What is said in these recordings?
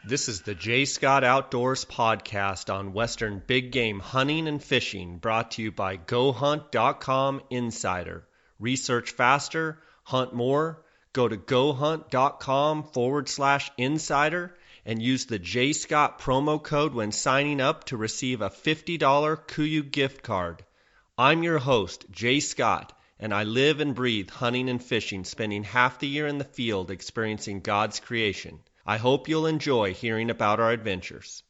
This is the J. Scott Outdoors podcast on Western big game hunting and fishing, brought to you by GoHunt.com Insider. Research faster, hunt more. Go to GoHunt.com/insider and use the J. Scott promo code when signing up to receive a $50 KUIU gift card. I'm your host, J. Scott, and I live and breathe hunting and fishing, spending half the year in the field experiencing God's creation. I hope you'll enjoy hearing about our adventures.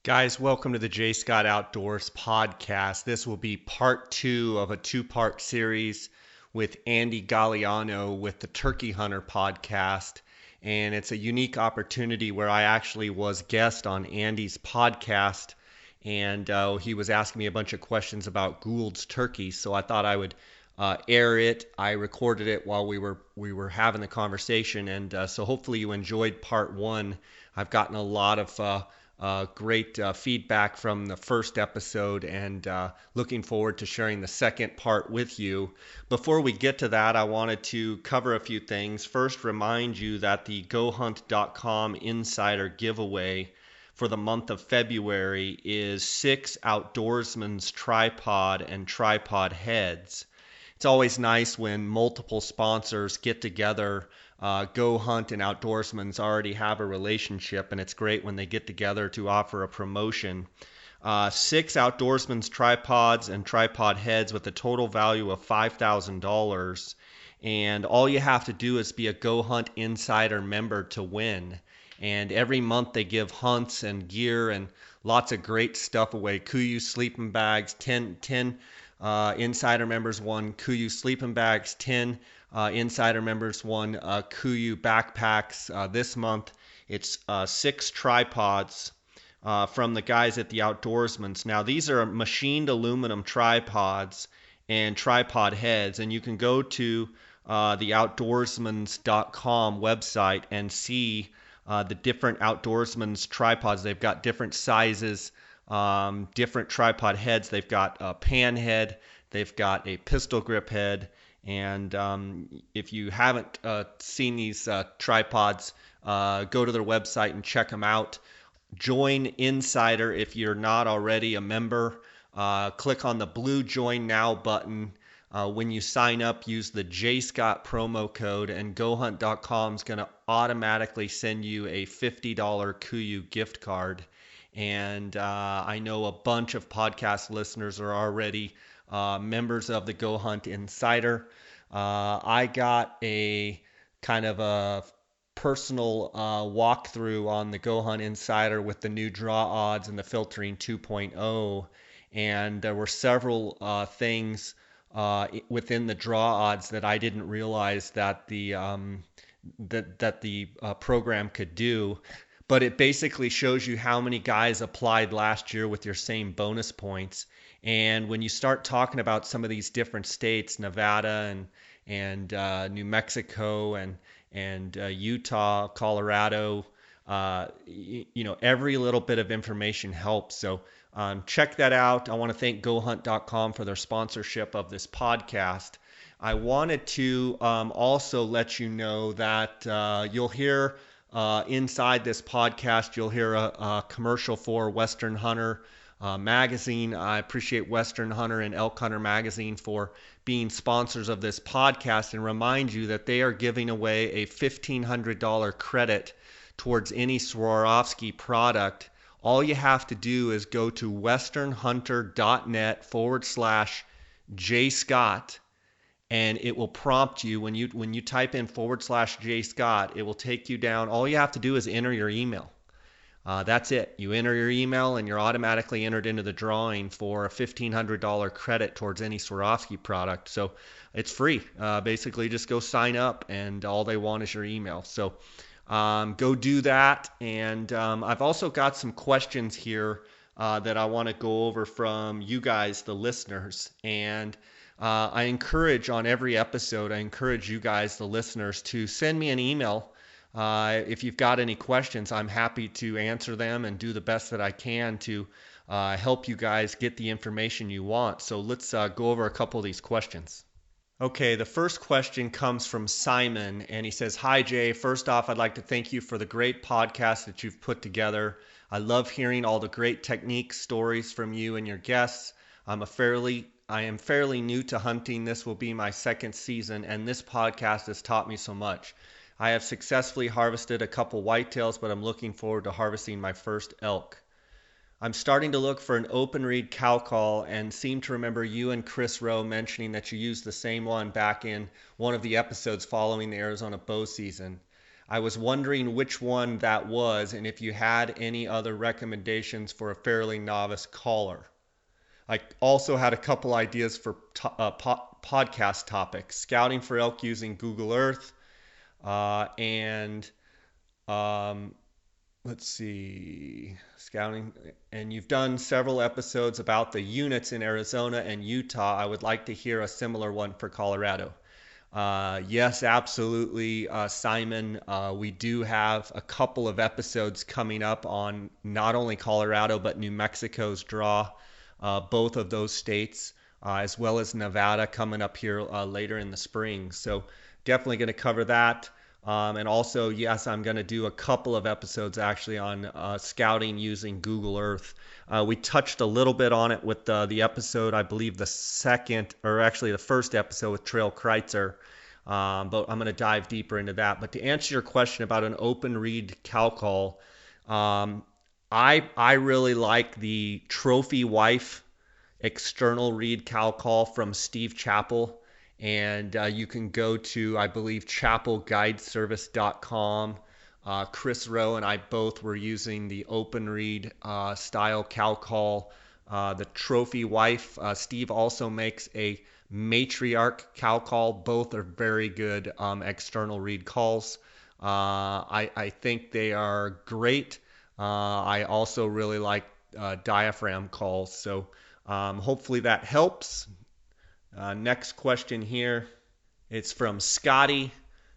Guys, welcome to the J. Scott Outdoors podcast. This will be part 2 of a 2-part series with Andy Gagliano with the Turkey Hunter podcast. And it's a unique opportunity where I actually was guest on Andy's podcast. And he was asking me a bunch of questions about Goulds Turkey. So I thought I would air it. I recorded it while we were having the conversation, and so hopefully you enjoyed part 1. I've gotten a lot of great feedback from the first episode, and looking forward to sharing the second part with you. Before we get to that, I wanted to cover a few things. First, remind you that the GoHunt.com Insider giveaway for the month of February is 6 Outdoorsman's tripod and tripod heads. It's always nice when multiple sponsors get together. Go Hunt and Outdoorsman's already have a relationship, and it's great when they get together to offer a promotion. 6 Outdoorsman's tripods and tripod heads with a total value of $5,000. And all you have to do is be a Go Hunt Insider member to win. And every month they give hunts and gear and lots of great stuff away. KUIU sleeping bags, 10 Insider members won KUIU sleeping bags, 10 Insider members won KUIU backpacks. This month it's 6 tripods from the guys at the Outdoorsman's. Now these are machined aluminum tripods and tripod heads, and you can go to the outdoorsmans.com website and see the different Outdoorsman's tripods. They've got different sizes, different tripod heads. They've got a pan head, they've got a pistol grip head, and if you haven't seen these tripods, go to their website and check them out. Join Insider if you're not already a member. Click on the blue Join Now button. When you sign up, use the JScott promo code, and GoHunt.com is going to automatically send you a $50 KUIU gift card. And I know a bunch of podcast listeners are already members of the Go Hunt Insider. I got a kind of a personal walkthrough on the Go Hunt Insider with the new draw odds and the filtering 2.0. And there were several things within the draw odds that I didn't realize that the program could do. But it basically shows you how many guys applied last year with your same bonus points. And when you start talking about some of these different states, Nevada and New Mexico and Utah, Colorado, every little bit of information helps. So check that out. I want to thank GoHunt.com for their sponsorship of this podcast. I wanted to also let you know that you'll hear inside this podcast, you'll hear a commercial for Western Hunter magazine. I appreciate Western Hunter and Elk Hunter magazine for being sponsors of this podcast, and remind you that they are giving away a $1,500 credit towards any Swarovski product. All you have to do is go to westernhunter.net/JScott, and it will prompt you when you type in /JScott, it will take you down. All you have to do is enter your email. That's it. You enter your email and you're automatically entered into the drawing for a $1,500 credit towards any Swarovski product. So it's free. Basically just go sign up, and all they want is your email. So go do that. And I've also got some questions here that I want to go over from you guys, the listeners. And I encourage on every episode, I encourage you guys, the listeners, to send me an email. If you've got any questions, I'm happy to answer them and do the best that I can to help you guys get the information you want. So let's go over a couple of these questions. Okay, the first question comes from Simon, and he says, Hi, Jay. First off, I'd like to thank you for the great podcast that you've put together. I love hearing all the great technique stories from you and your guests. I am fairly new to hunting. This will be my second season, and this podcast has taught me so much. I have successfully harvested a couple whitetails, but I'm looking forward to harvesting my first elk. I'm starting to look for an open reed cow call and seem to remember you and Chris Rowe mentioning that you used the same one back in one of the episodes following the Arizona bow season. I was wondering which one that was and if you had any other recommendations for a fairly novice caller. I also had a couple ideas for podcast topics: scouting for elk using Google Earth, and um, let's see, scouting. And you've done several episodes about the units in Arizona and Utah. I would like to hear a similar one for Colorado. Yes, absolutely, Simon. We do have a couple of episodes coming up on not only Colorado but New Mexico's draw, both of those states, as well as Nevada coming up here later in the spring. So definitely going to cover that. And also, yes, I'm going to do a couple of episodes actually on scouting using Google Earth. We touched a little bit on it with the episode, I believe the second, or actually the first episode with Trail Kreitzer. But I'm going to dive deeper into that. But to answer your question about an open reed cow call, I really like the Trophy Wife external reed cow call from Steve Chappell. And you can go to, I believe, chappellguideservice.com. Chris Rowe and I both were using the open reed style cow call. The Trophy Wife. Steve also makes a matriarch cow call. Both are very good external reed calls. I think they are great. I also really like diaphragm calls. So hopefully that helps. Next question here. It's from Scotty.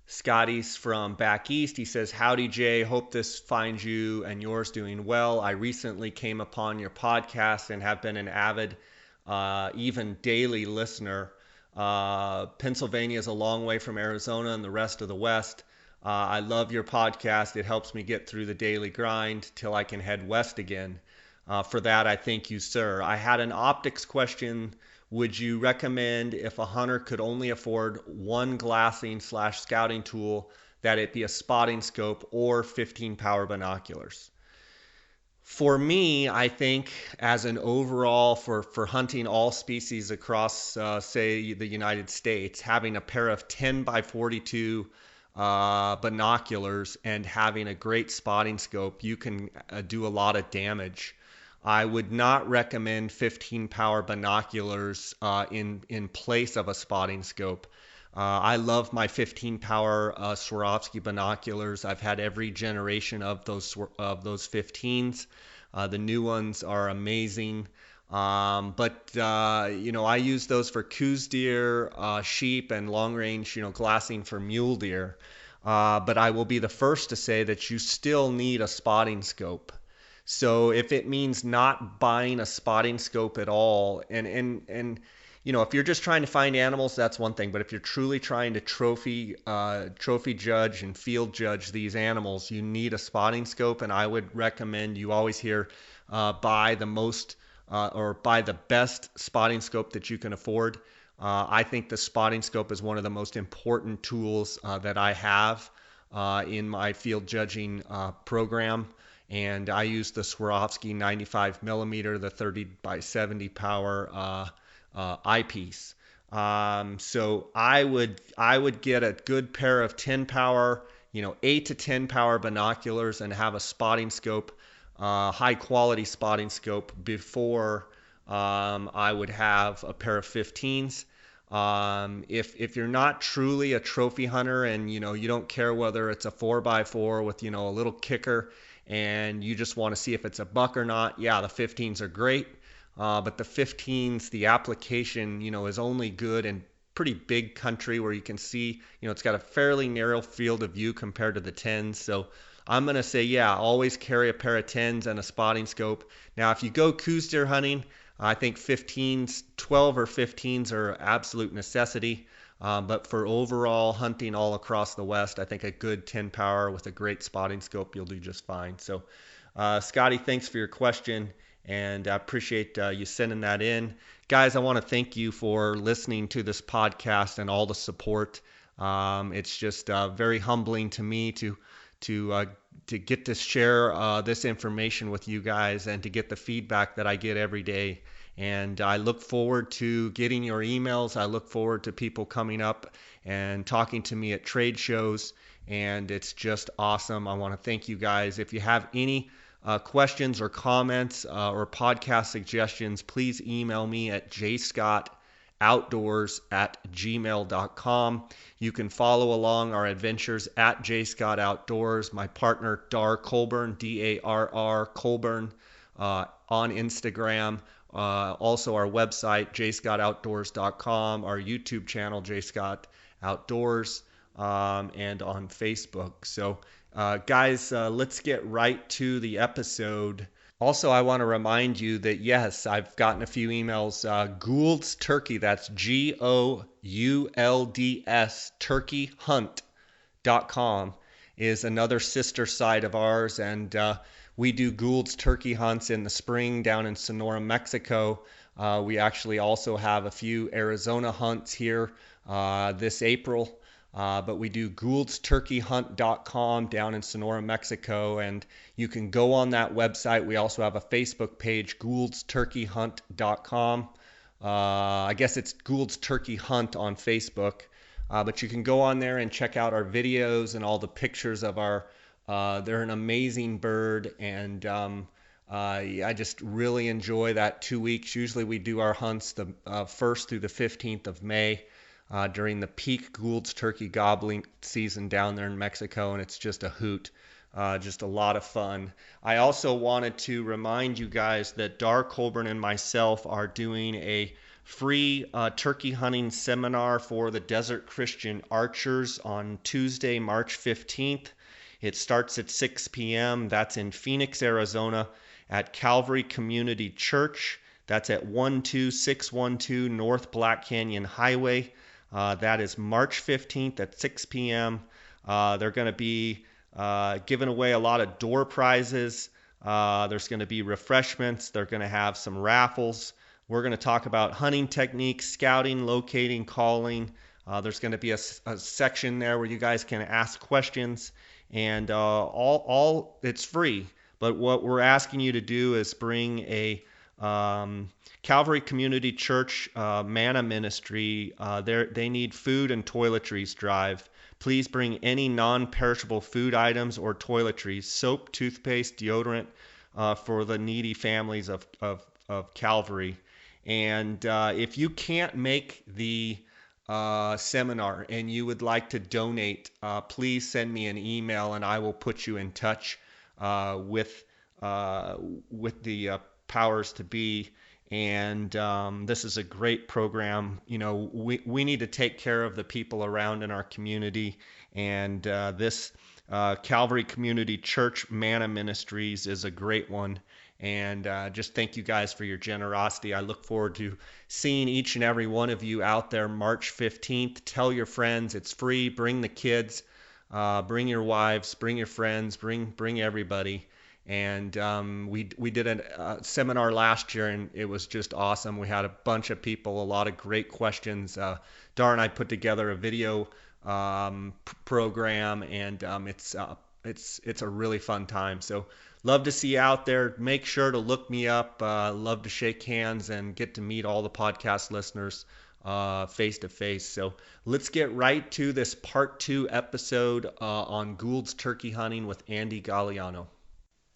Scotty's from back east. He says, Howdy, Jay. Hope this finds you and yours doing well. I recently came upon your podcast and have been an avid, even daily listener. Pennsylvania is a long way from Arizona and the rest of the West. I love your podcast. It helps me get through the daily grind till I can head west again. For that, I thank you, sir. I had an optics question. Would you recommend, if a hunter could only afford one glassing/scouting tool, that it be a spotting scope or 15 power binoculars? For me, I think as an overall for hunting all species across, say, the United States, having a pair of 10 by 42 binoculars and having a great spotting scope, you can do a lot of damage. I would not recommend 15 power binoculars in place of a spotting scope. I love my 15 power Swarovski binoculars. I've had every generation of those 15s. The new ones are amazing. But I use those for coos deer, sheep, and long range, glassing for mule deer. But I will be the first to say that you still need a spotting scope. So if it means not buying a spotting scope at all, and if you're just trying to find animals, that's one thing. But if you're truly trying to trophy judge and field judge these animals, you need a spotting scope. And I would recommend, you always hear, buy the most or buy the best spotting scope that you can afford. I think the spotting scope is one of the most important tools that I have in my field judging program. And I use the Swarovski 95 millimeter, the 30 by 70 power eyepiece. So I would get a good pair of 10 power, 8 to 10 power binoculars and have a spotting scope, high quality spotting scope before I would have a pair of 15s. If you're not truly a trophy hunter and you don't care whether it's a 4x4 with a little kicker, and you just want to see if it's a buck or not, yeah, the 15s are great. But the 15s, the application, is only good in pretty big country where you can see, it's got a fairly narrow field of view compared to the 10s. So I'm going to say, yeah, always carry a pair of 10s and a spotting scope. Now, if you go coos deer hunting, I think 15s, 12 or 15s are absolute necessity. But for overall hunting all across the West, I think a good 10 power with a great spotting scope, you'll do just fine. So, Scotty, thanks for your question, and I appreciate you sending that in. Guys, I want to thank you for listening to this podcast and all the support. It's just very humbling to me to get to share this information with you guys and to get the feedback that I get every day. And I look forward to getting your emails. I look forward to people coming up and talking to me at trade shows. And it's just awesome. I want to thank you guys. If you have any questions or comments or podcast suggestions, please email me at jscottoutdoors@gmail.com. You can follow along our adventures at jscottoutdoors. My partner, Dar Colburn, Darr Colburn, on Instagram. Also our website, jscottoutdoors.com, our YouTube channel, JScott Outdoors, and on Facebook. So, guys, let's get right to the episode. Also, I want to remind you that, yes, I've gotten a few emails. Goulds Turkey, that's Goulds Turkey Hunt.com is another sister site of ours, and we do Goulds Turkey Hunts in the spring down in Sonora, Mexico. We actually also have a few Arizona hunts here this April. But we do GouldsTurkeyHunt.com down in Sonora, Mexico, and you can go on that website. We also have a Facebook page, GouldsTurkeyHunt.com. I guess it's Goulds Turkey Hunt on Facebook, but you can go on there and check out our videos and all the pictures of our. They're an amazing bird, and I just really enjoy that 2 weeks. Usually we do our hunts the 1st through the 15th of May. During the peak Goulds turkey gobbling season down there in Mexico, and it's just a hoot, just a lot of fun. I also wanted to remind you guys that Dar Colburn and myself are doing a free turkey hunting seminar for the Desert Christian Archers on Tuesday, March 15th. It starts at 6 p.m. That's in Phoenix, Arizona at Calvary Community Church. That's at 12612 North Black Canyon Highway. That is March 15th at 6 p.m. They're going to be giving away a lot of door prizes. There's going to be refreshments. They're going to have some raffles. We're going to talk about hunting techniques, scouting, locating, calling. There's going to be a section there where you guys can ask questions, and all it's free. But what we're asking you to do is bring a Calvary Community Church Manna Ministry. They need food and toiletries drive. Please bring any non-perishable food items or toiletries, soap, toothpaste, deodorant for the needy families of Calvary. And if you can't make the seminar and you would like to donate, please send me an email and I will put you in touch with the powers to be. And this is a great program. You know, we need to take care of the people around in our community, and this Calvary Community Church Manna Ministries is a great one. And just thank you guys for your generosity. I look forward to seeing each and every one of you out there March 15th. Tell your friends, it's free. Bring the kids, bring your wives, bring your friends, bring everybody. And we did a seminar last year, and it was just awesome. We had a bunch of people, a lot of great questions. Dar and I put together a video program, and it's a really fun time. So love to see you out there. Make sure to look me up. Love to shake hands and get to meet all the podcast listeners face to face. So let's get right to this part 2 episode on Gould's turkey hunting with Andy Gagliano.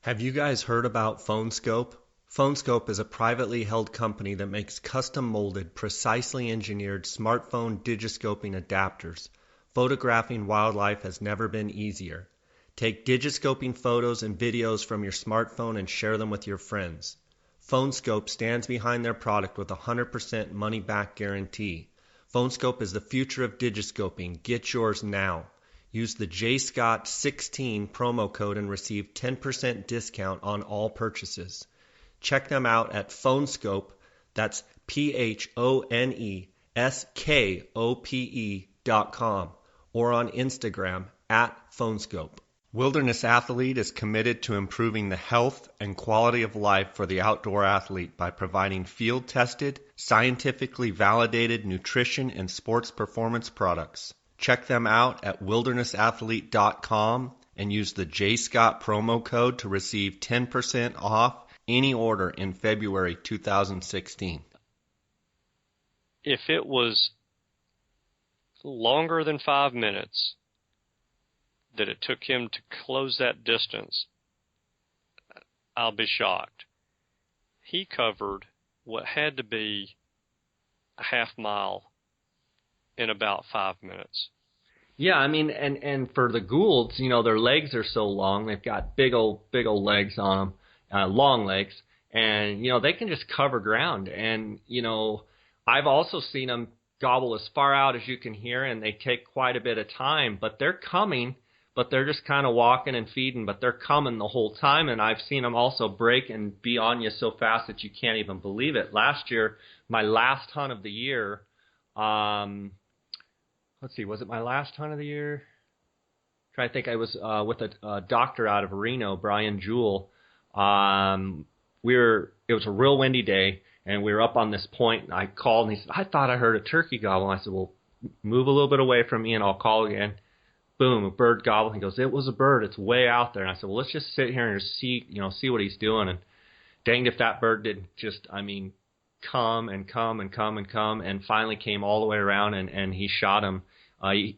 Have you guys heard about PhoneScope? PhoneScope is a privately held company that makes custom-molded, precisely engineered smartphone digiscoping adapters. Photographing wildlife has never been easier. Take digiscoping photos and videos from your smartphone and share them with your friends. PhoneScope stands behind their product with a 100% money-back guarantee. PhoneScope is the future of digiscoping. Get yours now. Use the JScott16 promo code and receive 10% discount on all purchases. Check them out at PhoneScope, that's PhoneScope, SKOPE.com, or on Instagram @Phonescope. Wilderness Athlete is committed to improving the health and quality of life for the outdoor athlete by providing field-tested, scientifically validated nutrition and sports performance products. Check them out at wildernessathlete.com and use the JScott promo code to receive 10% off any order in February 2016. If it was longer than 5 minutes that it took him to close that distance, I'll be shocked. He covered what had to be a half mile in about 5 minutes. Yeah, I mean, and for the Goulds, you know, their legs are so long. They've got big old legs on them, long legs, and, you know, they can just cover ground. And, you know, I've also seen them gobble as far out as you can hear, and they take quite a bit of time, but they're coming, but they're just kind of walking and feeding, but they're coming the whole time. And I've seen them also break and be on you so fast that you can't even believe it. Last year, my last hunt of the year, let's see, was it my last hunt of the year? I think I was with a doctor out of Reno, Brian Jewell. It was a real windy day, and we were up on this point, and I called, and he said, I thought I heard a turkey gobble. And I said, well, move a little bit away from me, and I'll call again. Boom, a bird gobbled. He goes, it was a bird. It's way out there. And I said, well, let's just sit here and just see what he's doing. And danged if that bird didn't just, come and come and come and come, and finally came all the way around, and he shot him.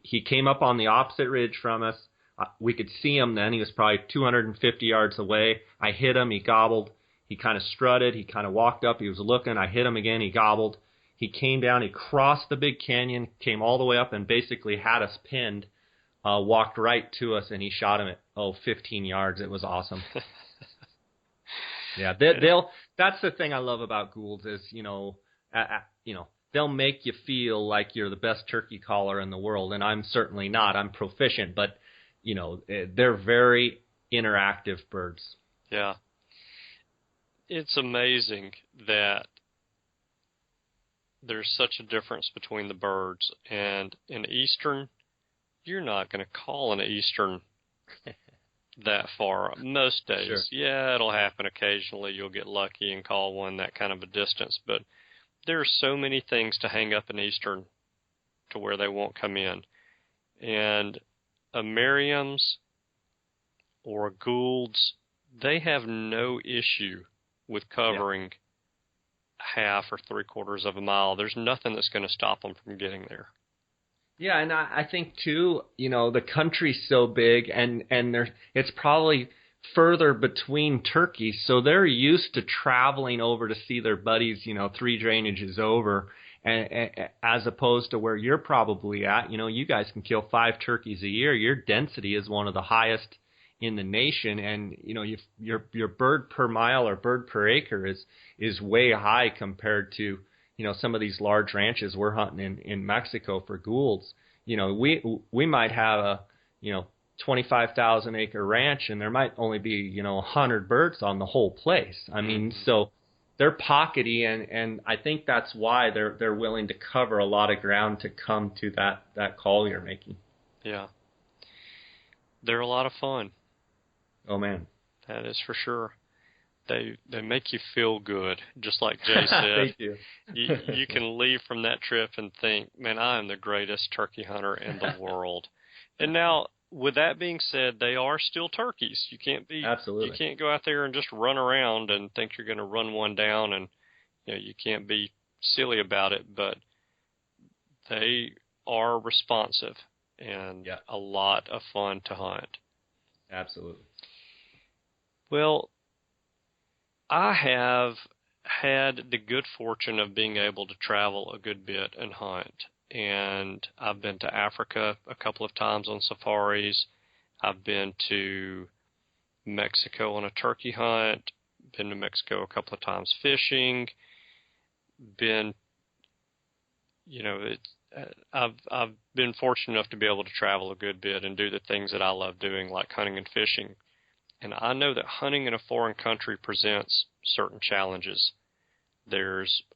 He came up on the opposite ridge from us. We could see him then. He was probably 250 yards away. I hit him. He gobbled. He kind of strutted. He kind of walked up. He was looking. I hit him again. He gobbled. He came down. He crossed the big canyon, came all the way up, and basically had us pinned, walked right to us, and he shot him at, 15 yards. It was awesome. Yeah, that's the thing I love about Goulds is, they'll make you feel like you're the best turkey caller in the world, and I'm certainly not. I'm proficient, but, they're very interactive birds. Yeah. It's amazing that there's such a difference between the birds. And in Eastern, you're not going to call an Eastern that far. Most days, Sure. Yeah, it'll happen occasionally. You'll get lucky and call one that kind of a distance. But there are so many things to hang up an Eastern to where they won't come in. And a Merriam's or a Gould's, they have no issue with covering half or 3/4 of a mile. There's nothing that's going to stop them from getting there. Yeah, and I think, too, the country's so big, and it's probably further between turkeys, so they're used to traveling over to see their buddies, 3 drainages over, and as opposed to where you're probably at. You guys can kill 5 turkeys a year. Your density is one of the highest in the nation, and your bird per mile or bird per acre is way high compared to some of these large ranches we're hunting in Mexico for Goulds. We might have a 25,000 acre ranch, and there might only be 100 birds on the whole place. So they're pockety, and I think that's why they're willing to cover a lot of ground to come to that call you're making. Yeah, they're a lot of fun. Oh man, that is for sure. They make you feel good, just like Jay said. Thank you. You can leave from that trip and think, man, I am the greatest turkey hunter in the world. And now, with that being said, they are still turkeys. You can't be Absolutely. You can't go out there and just run around and think you're going to run one down, and you can't be silly about it. But they are responsive and a lot of fun to hunt. Absolutely. Well, I have had the good fortune of being able to travel a good bit and hunt. And I've been to Africa a couple of times on safaris. I've been to Mexico on a turkey hunt. Been to Mexico a couple of times fishing. I've been fortunate enough to be able to travel a good bit and do the things that I love doing, like hunting and fishing. And I know that hunting in a foreign country presents certain challenges.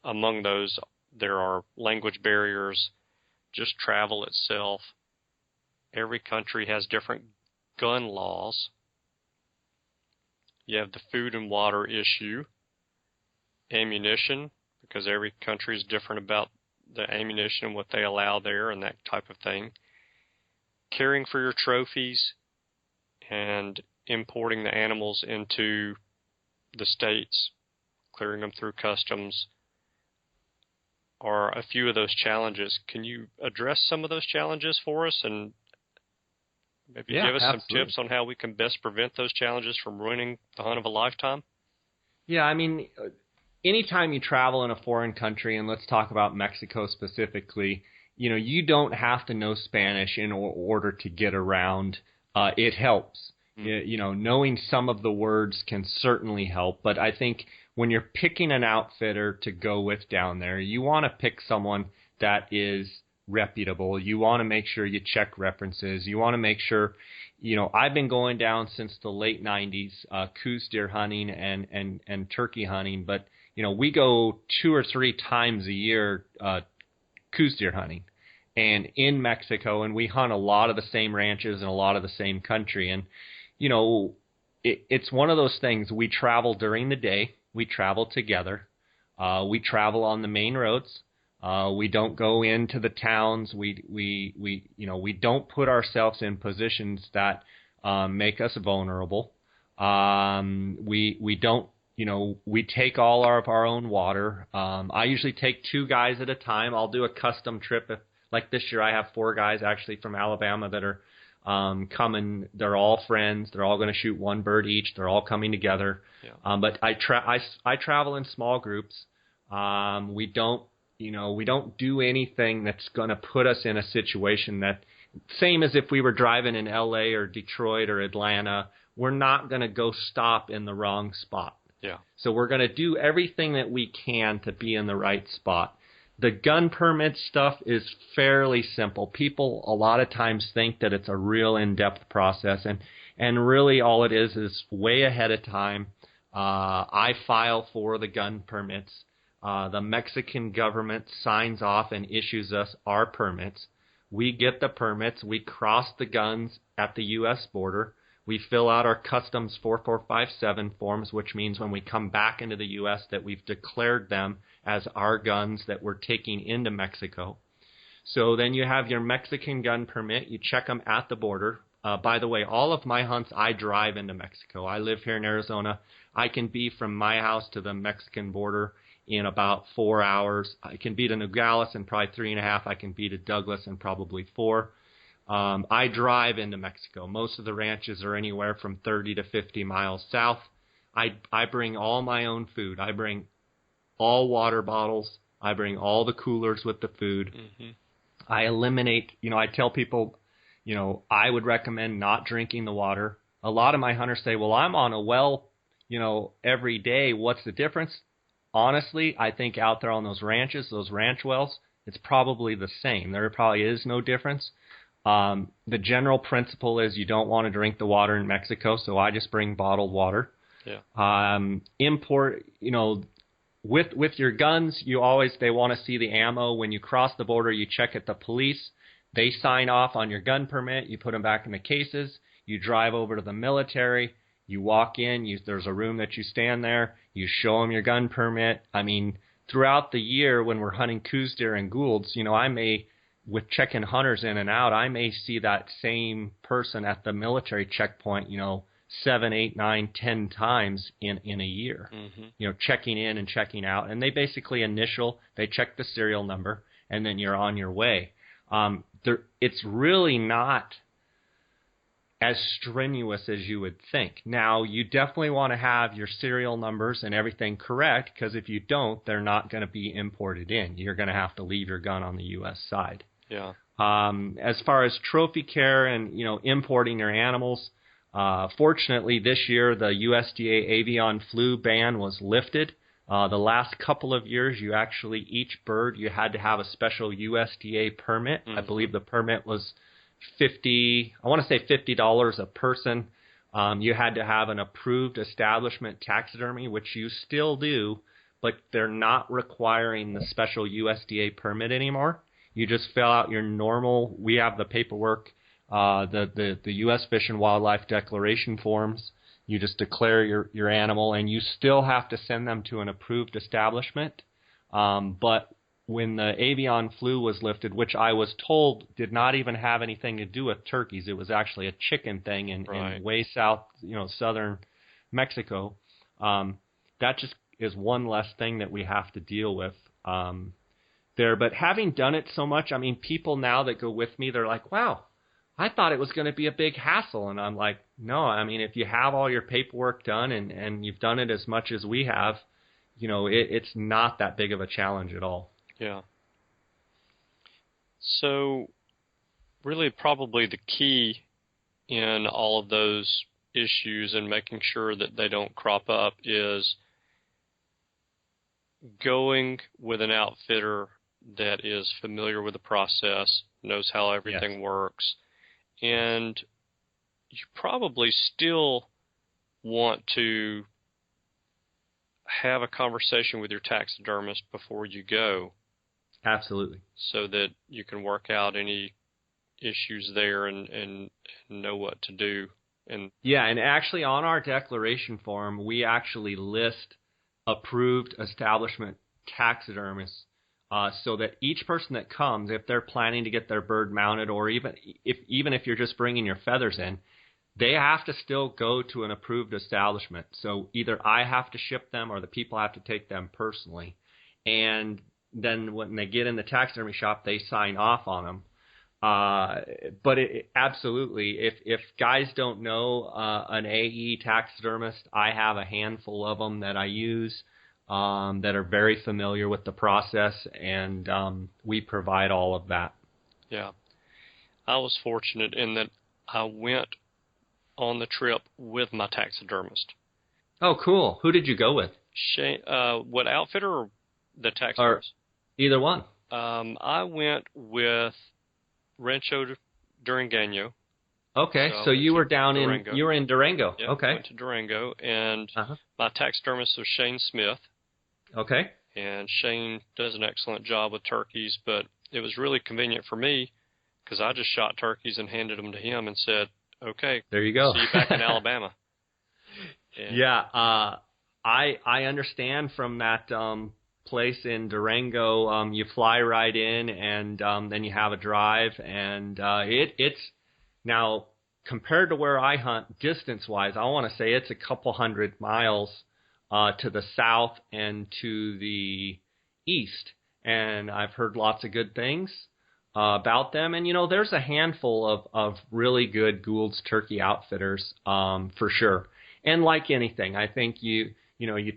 Among those, There are language barriers, just travel itself. Every country has different gun laws. You have the food and water issue, ammunition, because every country is different about the ammunition and what they allow there and that type of thing. Caring for your trophies and importing the animals into the states, clearing them through customs, are a few of those challenges. Can you address some of those challenges for us and maybe give us some tips on how we can best prevent those challenges from ruining the hunt of a lifetime? Yeah, I mean, anytime you travel in a foreign country, and let's talk about Mexico specifically, you don't have to know Spanish in order to get around. It helps. Knowing some of the words can certainly help, but I think when you're picking an outfitter to go with down there, you want to pick someone that is reputable. You want to make sure you check references. You want to make sure, I've been going down since the late 90s, Goulds deer hunting and turkey hunting, but, we go 2 or 3 times a year Goulds deer hunting and in Mexico, and we hunt a lot of the same ranches and a lot of the same country. And, it's one of those things. We travel during the day. We travel together. We travel on the main roads. We don't go into the towns. We don't put ourselves in positions that make us vulnerable. We don't, we take all of our own water. I usually take 2 guys at a time. I'll do a custom trip. Like this year, I have 4 guys actually from Alabama that are coming. They're all friends. They're all going to shoot 1 bird each. They're all coming together. Yeah. But I travel in small groups. We don't do anything that's going to put us in a situation that, same as if we were driving in LA or Detroit or Atlanta, we're not going to go stop in the wrong spot. Yeah. So we're going to do everything that we can to be in the right spot. The gun permit stuff is fairly simple. People a lot of times think that it's a real in-depth process, and really all it is way ahead of time. I file for the gun permits. The Mexican government signs off and issues us our permits. We get the permits. We cross the guns at the U.S. border. We fill out our customs 4457 forms, which means when we come back into the U.S. that we've declared them as our guns that we're taking into Mexico. So then you have your Mexican gun permit. You check them at the border. By the way, all of my hunts, I drive into Mexico. I live here in Arizona. I can be from my house to the Mexican border in about 4 hours. I can be to Nogales in probably 3.5. I can be to Douglas in probably 4. I drive into Mexico. Most of the ranches are anywhere from 30 to 50 miles south. I bring all my own food. I bring all water bottles. I bring all the coolers with the food. Mm-hmm. I eliminate, I tell people, I would recommend not drinking the water. A lot of my hunters say, well, I'm on a well, every day. What's the difference? Honestly, I think out there on those ranches, those ranch wells, it's probably the same. There probably is no difference. The general principle is you don't want to drink the water in Mexico, so I just bring bottled water. Yeah. Import, with your guns, they want to see the ammo. When you cross the border, you check at the police. They sign off on your gun permit. You put them back in the cases. You drive over to the military. You walk in. There's a room that you stand there. You show them your gun permit. I mean, throughout the year when we're hunting Goulds deer and Goulds, I may, with checking hunters in and out, I may see that same person at the military checkpoint, 7, 8, 9, 10 times in a year, mm-hmm. Checking in and checking out. And they basically they check the serial number, and then you're on your way. It's really not as strenuous as you would think. Now, you definitely want to have your serial numbers and everything correct, because if you don't, they're not going to be imported in. You're going to have to leave your gun on the U.S. side. Yeah. As far as trophy care and, importing your animals, fortunately this year the USDA avian flu ban was lifted. The last couple of years, each bird, you had to have a special USDA permit. Mm-hmm. I believe the permit was $50 a person. You had to have an approved establishment taxidermy, which you still do, but they're not requiring the special USDA permit anymore. You just fill out your normal, we have the paperwork, the U.S. Fish and Wildlife Declaration forms. You just declare your animal, and you still have to send them to an approved establishment. But when the avian flu was lifted, which I was told did not even have anything to do with turkeys, it was actually a chicken thing in way south, southern Mexico. That just is one less thing that we have to deal with there. But having done it so much, I mean, people now that go with me, they're like, wow, I thought it was going to be a big hassle. And I'm like, no, I mean, if you have all your paperwork done and you've done it as much as we have, it's not that big of a challenge at all. Yeah. So really probably the key in all of those issues and making sure that they don't crop up is going with an outfitter that is familiar with the process, knows how everything works, and you probably still want to have a conversation with your taxidermist before you go. Absolutely. So that you can work out any issues there and know what to do. And actually on our declaration form, we actually list approved establishment taxidermists so that each person that comes, if they're planning to get their bird mounted, or even if you're just bringing your feathers in, they have to still go to an approved establishment. So either I have to ship them or the people have to take them personally. And then when they get in the taxidermy shop, they sign off on them. But absolutely, if guys don't know an AE taxidermist, I have a handful of them that I use that are very familiar with the process, and we provide all of that. Yeah. I was fortunate in that I went on the trip with my taxidermist. Oh, cool. Who did you go with? Shane, what outfitter or the taxidermist? Either one. I went with Rancho Durangueño. Okay, so you were in Durango. Yep, okay. Went to Durango, and my taxidermist was Shane Smith. Okay. And Shane does an excellent job with turkeys, but it was really convenient for me because I just shot turkeys and handed them to him and said, okay, there you go. See you back in Alabama. And I understand from that place in Durango, you fly right in, and then you have a drive, and it's now compared to where I hunt distance-wise, I want to say it's a couple 100 miles to the south and to the east, and I've heard lots of good things about them. And there's a handful of really good Goulds turkey outfitters for sure. And like anything, I think you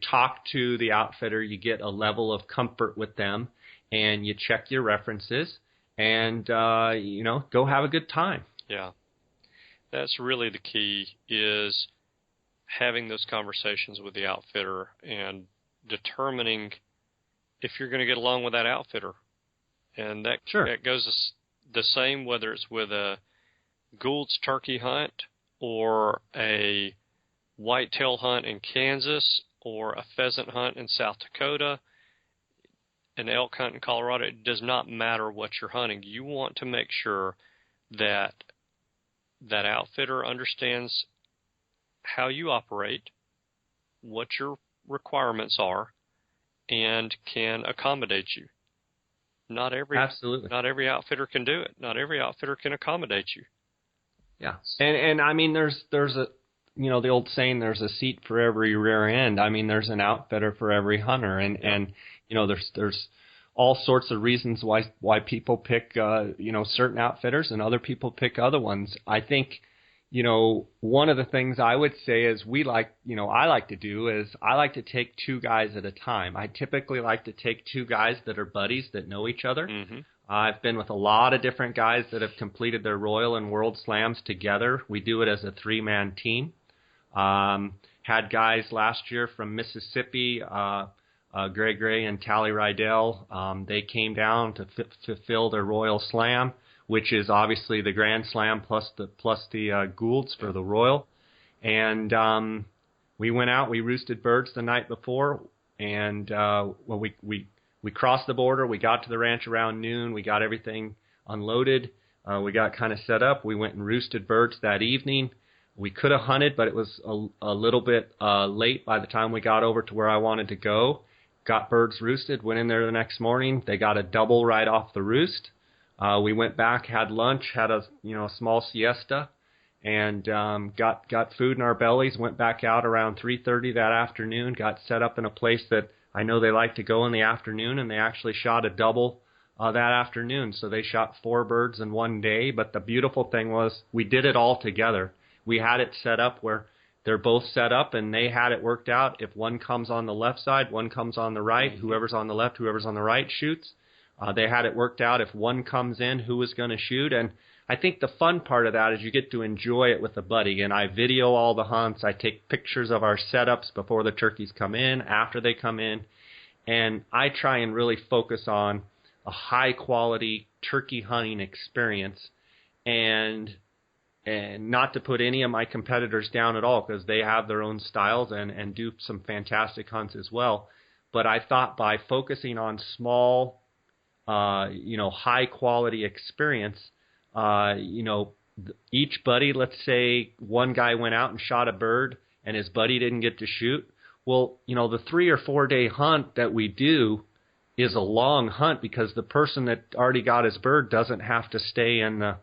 talk to the outfitter, you get a level of comfort with them, and you check your references, and go have a good time. Yeah, that's really the key, is having those conversations with the outfitter and determining if you're going to get along with that outfitter. And that goes the same whether it's with a Goulds Turkey Hunt or a whitetail hunt in Kansas or a pheasant hunt in South Dakota, an elk hunt in Colorado. It does not matter what you're hunting. You want to make sure that that outfitter understands how you operate, what your requirements are, and can accommodate you. Not every outfitter can do it. Not every outfitter can accommodate you. Yeah, and I mean, there's a the old saying, there's a seat for every rear end. I mean, there's an outfitter for every hunter, and there's all sorts of reasons why people pick certain outfitters and other people pick other ones. I think one of the things I would say is I like to do is I like to take two guys at a time. I typically like to take two guys that are buddies that know each other. Mm-hmm. I've been with a lot of different guys that have completed their Royal and World Slams together. We do it as a three-man team. Had guys last year from Mississippi, Greg Gray and Tally Rydell. They came down to fulfill their Royal Slam, which is obviously the Grand Slam plus the Goulds for the Royal. And we went out, we roosted birds the night before. and we crossed the border. We got to the ranch around noon. We got everything unloaded. We got kind of set up. We went and roosted birds that evening. We could have hunted, but it was a little bit late by the time we got over to where I wanted to go. Got birds roosted, went in there the next morning. They got a double right off the roost. We went back, had lunch, had a small siesta, and got food in our bellies. Went back out around 3:30 that afternoon. Got set up in a place that I know they like to go in the afternoon, and they actually shot a double that afternoon. So they shot 4 birds in one day. But the beautiful thing was we did it all together. We had it set up where they're both set up, and they had it worked out. If one comes on the left side, one comes on the right. Whoever's on the left, whoever's on the right shoots. They had it worked out. If one comes in, who is going to shoot? And I think the fun part of that is you get to enjoy it with a buddy. And I video all the hunts. I take pictures of our setups before the turkeys come in, after they come in. And I try and really focus on a high-quality turkey hunting experience, and not to put any of my competitors down at all, because they have their own styles and do some fantastic hunts as well. But I thought by focusing on small, high-quality experience, each buddy, let's say one guy went out and shot a bird and his buddy didn't get to shoot. Well, the 3 or 4 day hunt that we do is a long hunt because the person that already got his bird doesn't have to stay in the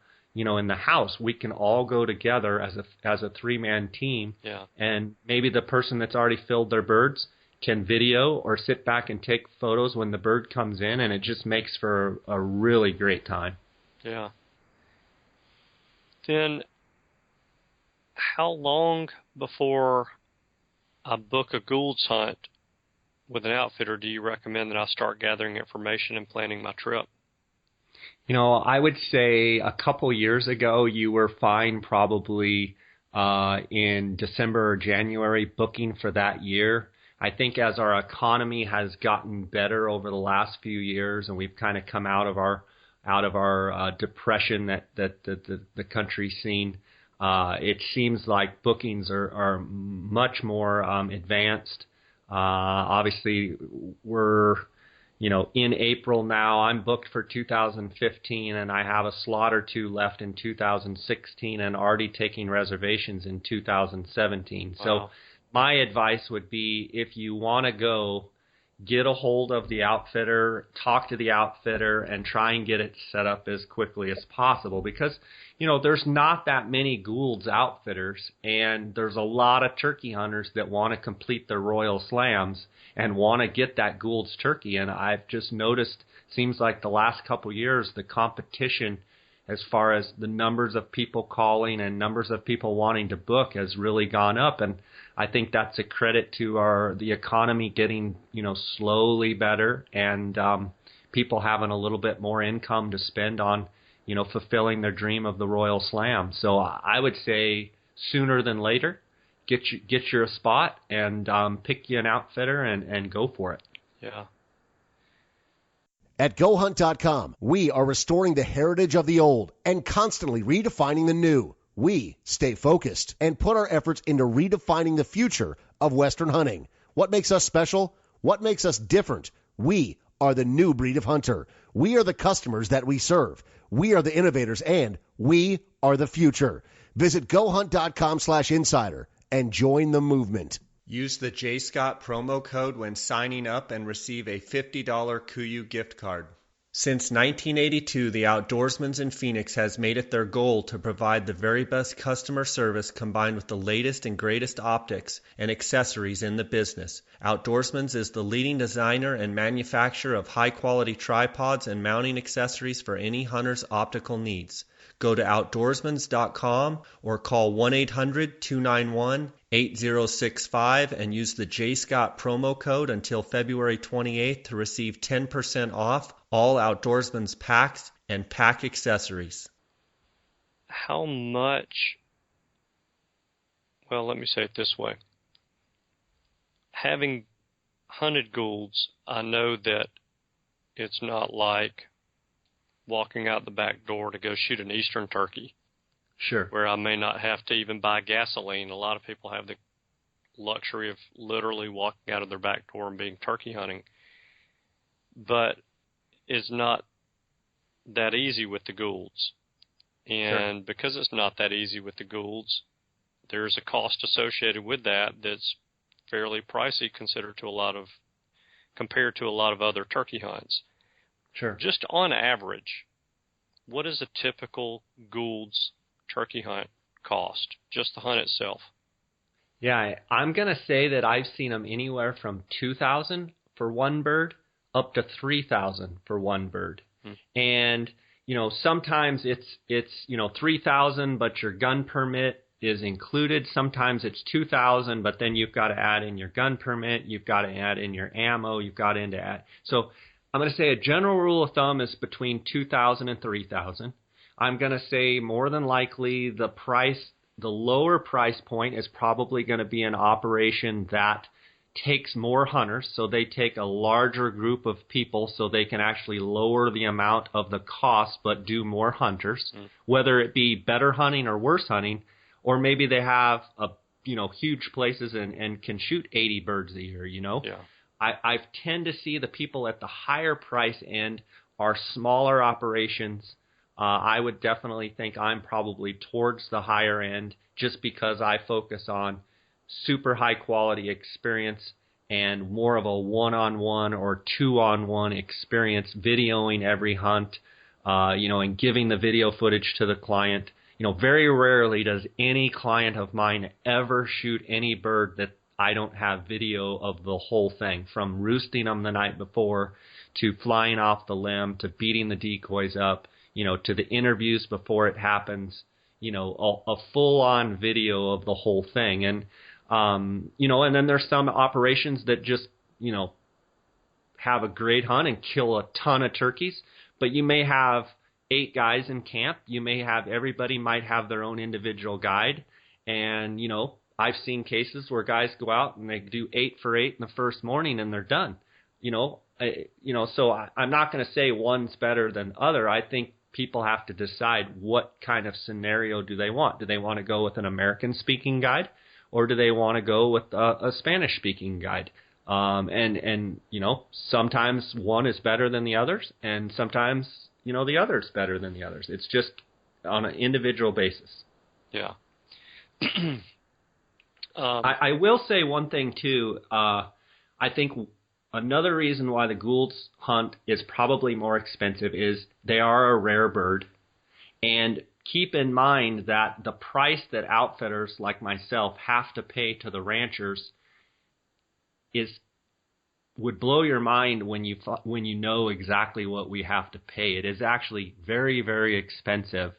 house. We can all go together as a 3-man team. Yeah. And maybe the person that's already filled their birds can video or sit back and take photos when the bird comes in, and it just makes for a really great time. Yeah. Then how long before I book a Goulds hunt with an outfitter do you recommend that I start gathering information and planning my trip? I would say a couple years ago you were fine probably in December or January booking for that year. I think as our economy has gotten better over the last few years and we've kind of come out of our depression that the country's seen, it seems like bookings are much more advanced. Obviously, we're in April now. I'm booked for 2015, and I have a slot or two left in 2016 and already taking reservations in 2017. Wow. So my advice would be if you want to go, get a hold of the outfitter, talk to the outfitter, and try and get it set up as quickly as possible because, there's not that many Goulds outfitters, and there's a lot of turkey hunters that want to complete their Royal Slams and want to get that Goulds turkey. And I've just noticed, seems like the last couple years, the competition as far as the numbers of people calling and numbers of people wanting to book has really gone up. And I think that's a credit to the economy getting, slowly better and people having a little bit more income to spend on, fulfilling their dream of the Royal Slam. So I would say sooner than later, get your spot and pick you an outfitter and go for it. Yeah. At GoHunt.com, we are restoring the heritage of the old and constantly redefining the new. We stay focused and put our efforts into redefining the future of Western hunting. What makes us special? What makes us different? We are the new breed of hunter. We are the customers that we serve. We are the innovators, and we are the future. Visit GoHunt.com/insider and join the movement. Use the J. Scott promo code when signing up and receive a $50 KUIU gift card. Since 1982, the Outdoorsman's in Phoenix has made it their goal to provide the very best customer service combined with the latest and greatest optics and accessories in the business. Outdoorsman's is the leading designer and manufacturer of high-quality tripods and mounting accessories for any hunter's optical needs. Go to outdoorsmans.com or call 1-800-291-8065 and use the J. Scott promo code until February 28th to receive 10% off all Outdoorsman's packs and pack accessories. How much, well, let me say it this way. Having hunted Goulds, I know that it's not like walking out the back door to go shoot an eastern turkey. Sure. Where I may not have to even buy gasoline. A lot of people have the luxury of literally walking out of their back door and being turkey hunting. But it's not that easy with the Goulds. And because it's not that easy with the Goulds, there's a cost associated with that that's fairly pricey compared to a lot of other turkey hunts. Sure. Just on average, what is a typical Gould's turkey hunt cost? Just the hunt itself. Yeah, I'm going to say that I've seen them anywhere from $2,000 for one bird up to $3,000 for one bird. And, sometimes it's $3,000, but your gun permit is included. Sometimes it's $2,000, but then you've got to add in your gun permit, you've got to add in your ammo, you've got to add. So I'm going to say a general rule of thumb is between $2,000 and $3,000. I'm going to say more than likely the lower price point is probably going to be an operation that takes more hunters, so they take a larger group of people so they can actually lower the amount of the cost but do more hunters, whether it be better hunting or worse hunting, or maybe they have huge places and can shoot 80 birds a year, Yeah. I tend to see the people at the higher price end are smaller operations. I would definitely think I'm probably towards the higher end just because I focus on super high quality experience and more of a one-on-one or two-on-one experience, videoing every hunt, and giving the video footage to the client. Very rarely does any client of mine ever shoot any bird that I don't have video of the whole thing, from roosting them the night before to flying off the limb to beating the decoys up, to the interviews before it happens, a full-on video of the whole thing. And, and then there's some operations that just, have a great hunt and kill a ton of turkeys, but you may have 8 guys in camp. Everybody might have their own individual guide. And, I've seen cases where guys go out and they do 8 for 8 in the first morning and they're done. So I'm not going to say one's better than other. I think people have to decide what kind of scenario do they want. Do they want to go with an American-speaking guide, or do they want to go with a Spanish-speaking guide? Sometimes one is better than the others, and sometimes, the other is better than the others. It's just on an individual basis. Yeah. I will say one thing, too. I think another reason why the Gould's hunt is probably more expensive is they are a rare bird. And keep in mind that the price that outfitters like myself have to pay to the ranchers would blow your mind when you know exactly what we have to pay. It is actually very, very expensive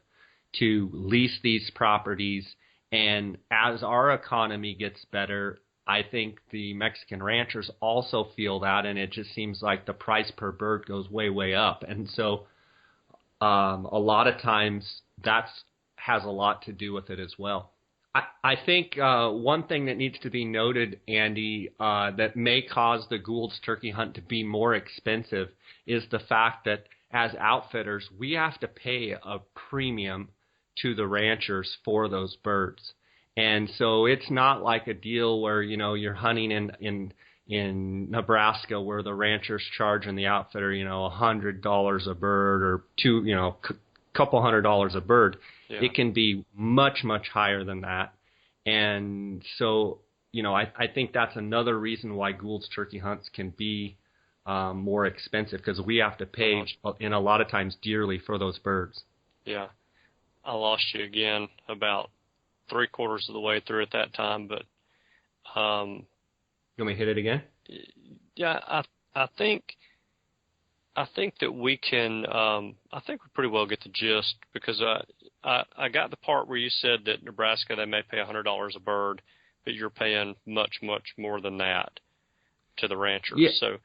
to lease these properties. And as our economy gets better, I think the Mexican ranchers also feel that, and it just seems like the price per bird goes way, way up. And so a lot of times that has a lot to do with it as well. I think one thing that needs to be noted, Andy, that may cause the Goulds turkey hunt to be more expensive is the fact that as outfitters, we have to pay a premium to the ranchers for those birds. And so it's not like a deal where, you're hunting in Nebraska where the rancher's charging the outfitter, $100 a bird or couple $100 a bird. Yeah. It can be much, much higher than that. And so, I think that's another reason why Gould's turkey hunts can be more expensive, because we have to pay, and a lot of times dearly, for those birds. Yeah. I lost you again about 3/4 of the way through at that time, but you want me to hit it again? Yeah, I think that we can. I think we pretty well get the gist, because I got the part where you said that Nebraska they may pay $100 a bird, but you're paying much, much more than that to the ranchers. Yeah. So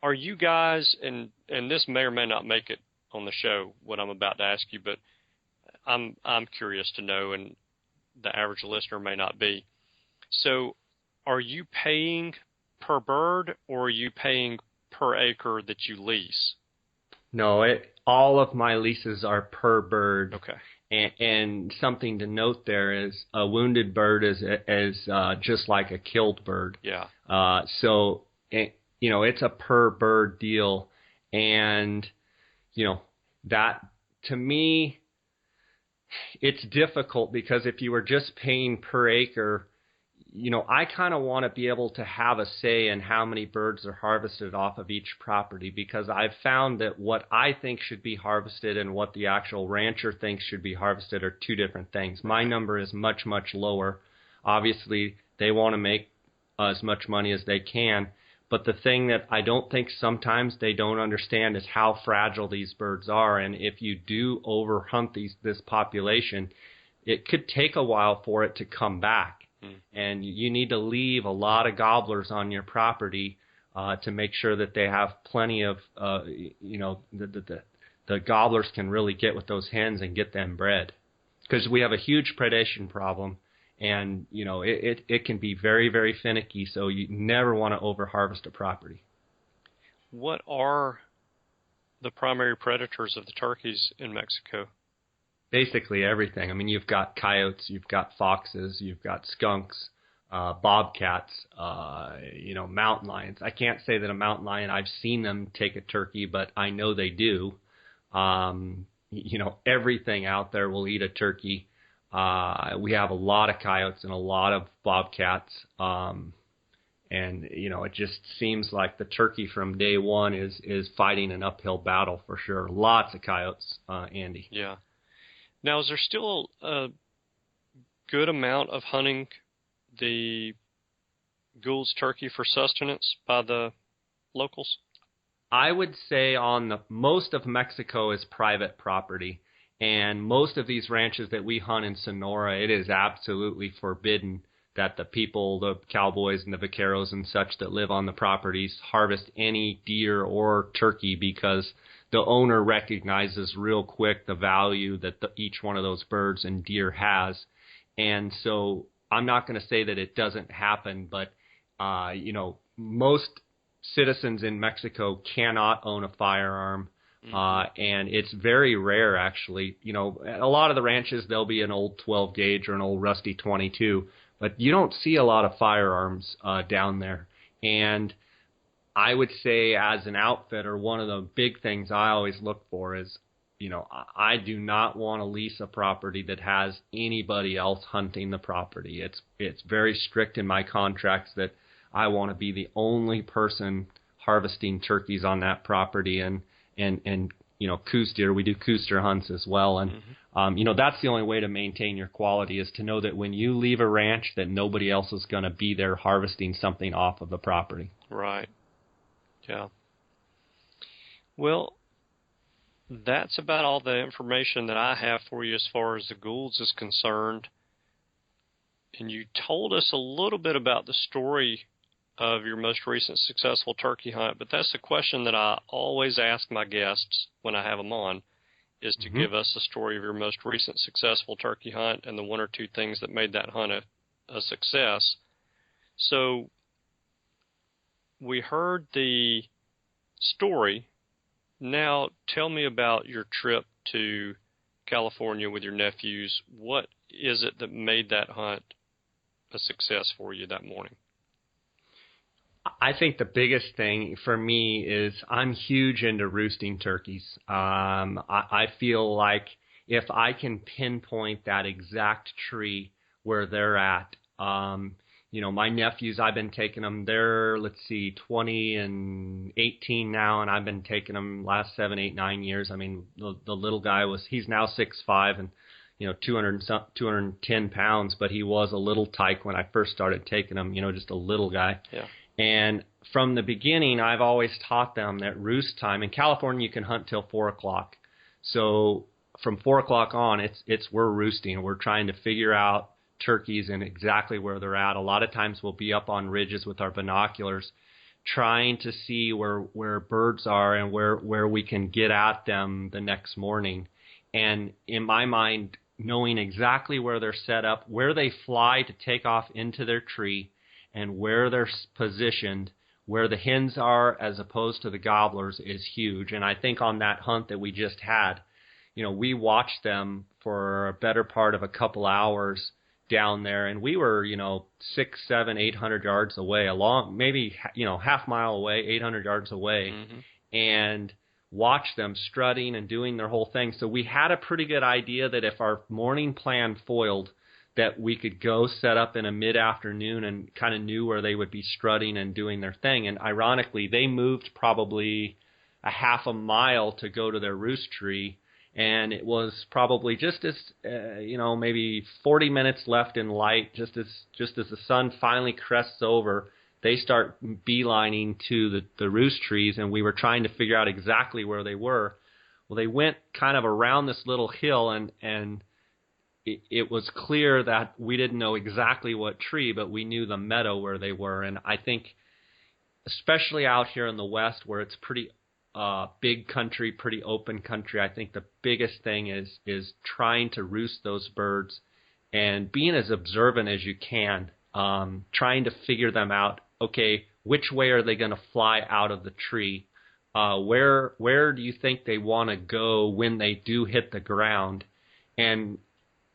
are you guys, and this may or may not make it on the show, what I'm about to ask you, but I'm curious to know, and the average listener may not be. So are you paying per bird, or are you paying per acre that you lease? No, all of my leases are per bird. Okay. And something to note there is a wounded bird is just like a killed bird. Yeah. So, it's a per bird deal. And, that to me, it's difficult because if you were just paying per acre, I kind of want to be able to have a say in how many birds are harvested off of each property, because I've found that what I think should be harvested and what the actual rancher thinks should be harvested are two different things. My number is much, much lower. Obviously, they want to make as much money as they can. But the thing that I don't think sometimes they don't understand is how fragile these birds are. And if you do overhunt this population, it could take a while for it to come back. And you need to leave a lot of gobblers on your property to make sure that they have plenty of, the gobblers can really get with those hens and get them bred. Because we have a huge predation problem, and, it can be very, very finicky, so you never want to over-harvest a property. What are the primary predators of the turkeys in Mexico? Basically everything. I mean, you've got coyotes, you've got foxes, you've got skunks, bobcats, mountain lions. I can't say that a mountain lion, I've seen them take a turkey, but I know they do. Everything out there will eat a turkey. We have a lot of coyotes and a lot of bobcats. It just seems like the turkey from day one is fighting an uphill battle for sure. Lots of coyotes, Andy. Yeah. Now, is there still a good amount of hunting the Goulds turkey for sustenance by the locals? I would say most of Mexico is private property, and most of these ranches that we hunt in Sonora, it is absolutely forbidden that the people, the cowboys and the vaqueros and such that live on the properties harvest any deer or turkey, because the owner recognizes real quick the value that each one of those birds and deer has. And so I'm not going to say that it doesn't happen, but, most citizens in Mexico cannot own a firearm. And it's very rare, actually. A lot of the ranches, there'll be an old 12 gauge or an old rusty 22, but you don't see a lot of firearms down there. And I would say, as an outfitter, one of the big things I always look for is, I do not want to lease a property that has anybody else hunting the property. It's very strict in my contracts that I want to be the only person harvesting turkeys on that property, and coos deer. We do coos deer hunts as well, and that's the only way to maintain your quality, is to know that when you leave a ranch, that nobody else is going to be there harvesting something off of the property. Right. Yeah. Well, that's about all the information that I have for you as far as the Goulds is concerned. And you told us a little bit about the story of your most recent successful turkey hunt, but that's the question that I always ask my guests when I have them on, is to give us a story of your most recent successful turkey hunt and the one or two things that made that hunt a success. So we heard the story. Now tell me about your trip to California with your nephews. What is it that made that hunt a success for you that morning? I think the biggest thing for me is I'm huge into roosting turkeys. I feel like if I can pinpoint that exact tree where they're at, my nephews, I've been taking them, they're, 20 and 18 now, and I've been taking them last 7, 8, 9 years. I mean, the little guy he's now 6'5", and 210 pounds, but he was a little tyke when I first started taking him, just a little guy. Yeah. And from the beginning, I've always taught them that roost time, in California you can hunt till 4 o'clock. So from 4 o'clock on, we're roosting. We're trying to figure out turkeys and exactly where they're at. A lot of times we'll be up on ridges with our binoculars trying to see where birds are and where we can get at them the next morning. And in my mind, knowing exactly where they're set up, where they fly to take off into their tree, and where they're positioned, where the hens are as opposed to the gobblers, is huge. And I think on that hunt that we just had, we watched them for a better part of a couple hours down there, and we were, 600, 700, 800 yards away, maybe, half mile away, 800 yards away, and watched them strutting and doing their whole thing. So we had a pretty good idea that if our morning plan foiled, that we could go set up in a mid-afternoon and kind of knew where they would be strutting and doing their thing. And ironically, they moved probably a half a mile to go to their roost tree, and it was probably just as, maybe 40 minutes left in light, just as the sun finally crests over, they start beelining to the roost trees, and we were trying to figure out exactly where they were. Well, they went kind of around this little hill, and it was clear that we didn't know exactly what tree, but we knew the meadow where they were. And I think, especially out here in the West where it's pretty big country, pretty open country, I think the biggest thing is trying to roost those birds and being as observant as you can, trying to figure them out. Okay, which way are they going to fly out of the tree? Where do you think they want to go when they do hit the ground? And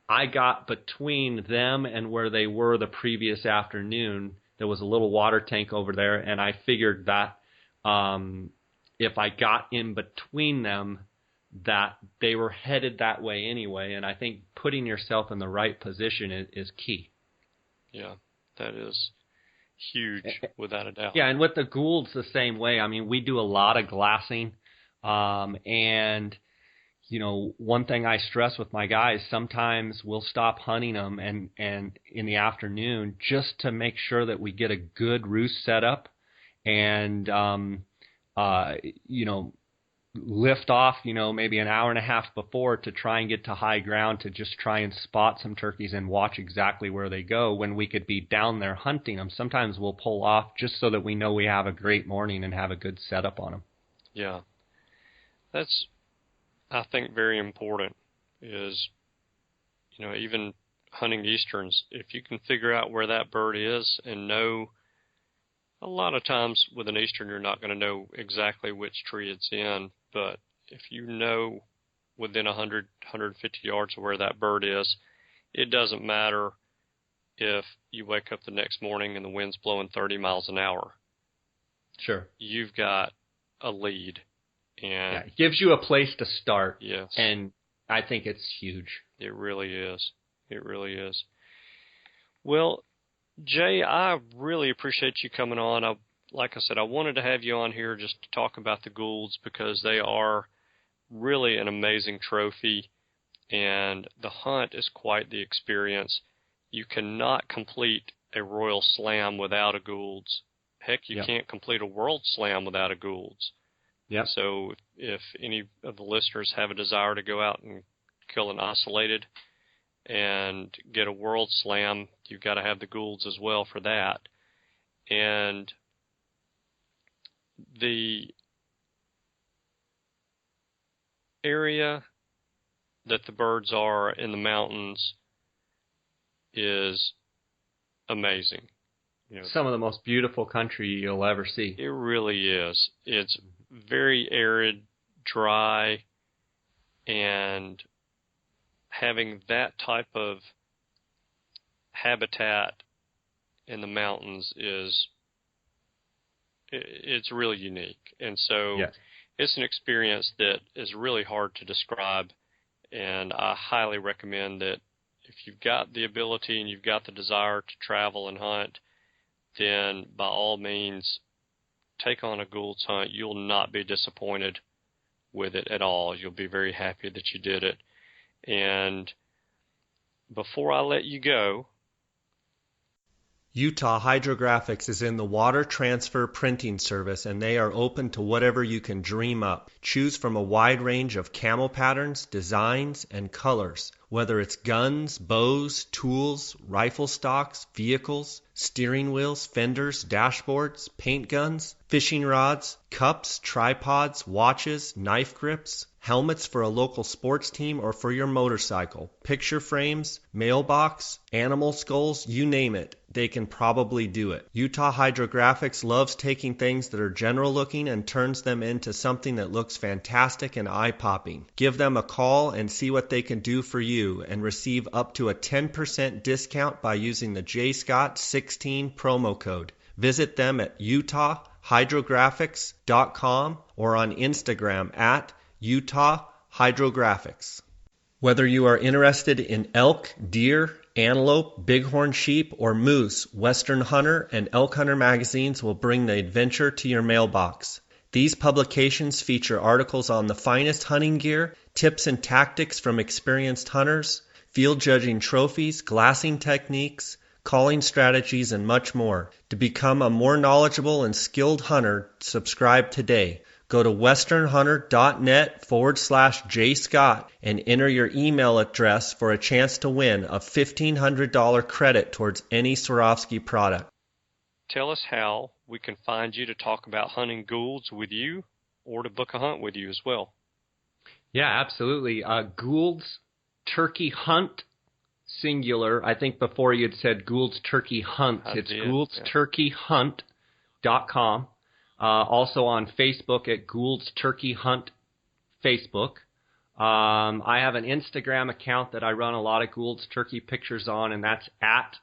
I got between them and where they were the previous afternoon. There was a little water tank over there, and I figured that if I got in between them, that they were headed that way anyway. And I think putting yourself in the right position is key. Yeah, that is huge, without a doubt. Yeah, and with the Goulds the same way. I mean, we do a lot of glassing, and one thing I stress with my guys, sometimes we'll stop hunting them and in the afternoon just to make sure that we get a good roost set up and, lift off, maybe an hour and a half before to try and get to high ground to just try and spot some turkeys and watch exactly where they go when we could be down there hunting them. Sometimes we'll pull off just so that we know we have a great morning and have a good setup on them. Yeah. That's, I think, very important is, even hunting Easterns, if you can figure out where that bird is and know, a lot of times with an Eastern, you're not going to know exactly which tree it's in, but if you know within 100, 150 yards of where that bird is, it doesn't matter if you wake up the next morning and the wind's blowing 30 miles an hour. Sure. You've got a lead. And it gives you a place to start. Yes. And I think it's huge. It really is. It really is. Well, Jay, I really appreciate you coming on. Like I said, I wanted to have you on here just to talk about the Goulds because they are really an amazing trophy, and the hunt is quite the experience. You cannot complete a Royal Slam without a Goulds. Heck, you can't complete a World Slam without a Goulds. Yep. So if any of the listeners have a desire to go out and kill an isolated and get a World Slam, you've got to have the Goulds as well for that. And the area that the birds are in the mountains is amazing. Some of the most beautiful country you'll ever see. It really is. It's very arid, dry, and having that type of habitat in the mountains it's really unique. And so it's an experience that is really hard to describe, and I highly recommend that if you've got the ability and you've got the desire to travel and hunt, then by all means take on a Goulds hunt. You'll not be disappointed with it at all. You'll be very happy that you did it. And before I let you go, Utah Hydrographics is in the water transfer printing service, and they are open to whatever you can dream up. Choose from a wide range of camo patterns, designs, and colors. Whether it's guns, bows, tools, rifle stocks, vehicles, steering wheels, fenders, dashboards, paint guns, fishing rods, cups, tripods, watches, knife grips, helmets for a local sports team or for your motorcycle, picture frames, mailbox, animal skulls, you name it. they can probably do it. Utah Hydrographics loves taking things that are general looking and turns them into something that looks fantastic and eye-popping. Give them a call and see what they can do for you and receive up to a 10% discount by using the JScott16 promo code. Visit them at utahhydrographics.com or on Instagram at Utah Hydrographics. Whether you are interested in elk, deer, antelope, bighorn sheep, or moose, Western Hunter and Elk Hunter magazines will bring the adventure to your mailbox. These publications feature articles on the finest hunting gear, tips and tactics from experienced hunters, field judging trophies, glassing techniques, calling strategies, and much more. To become a more knowledgeable and skilled hunter, subscribe today. Go to westernhunter.net/jscott and enter your email address for a chance to win a $1,500 credit towards any Swarovski product. Tell us how we can find you to talk about hunting Goulds with you or to book a hunt with you as well. Yeah, absolutely. Goulds Turkey Hunt, singular. I think before you'd said Goulds Turkey Hunt. It's gouldstturkeyhunt.com. Also on Facebook at Goulds Turkey Hunt Facebook. I have an Instagram account that I run a lot of Goulds turkey pictures on, and that's at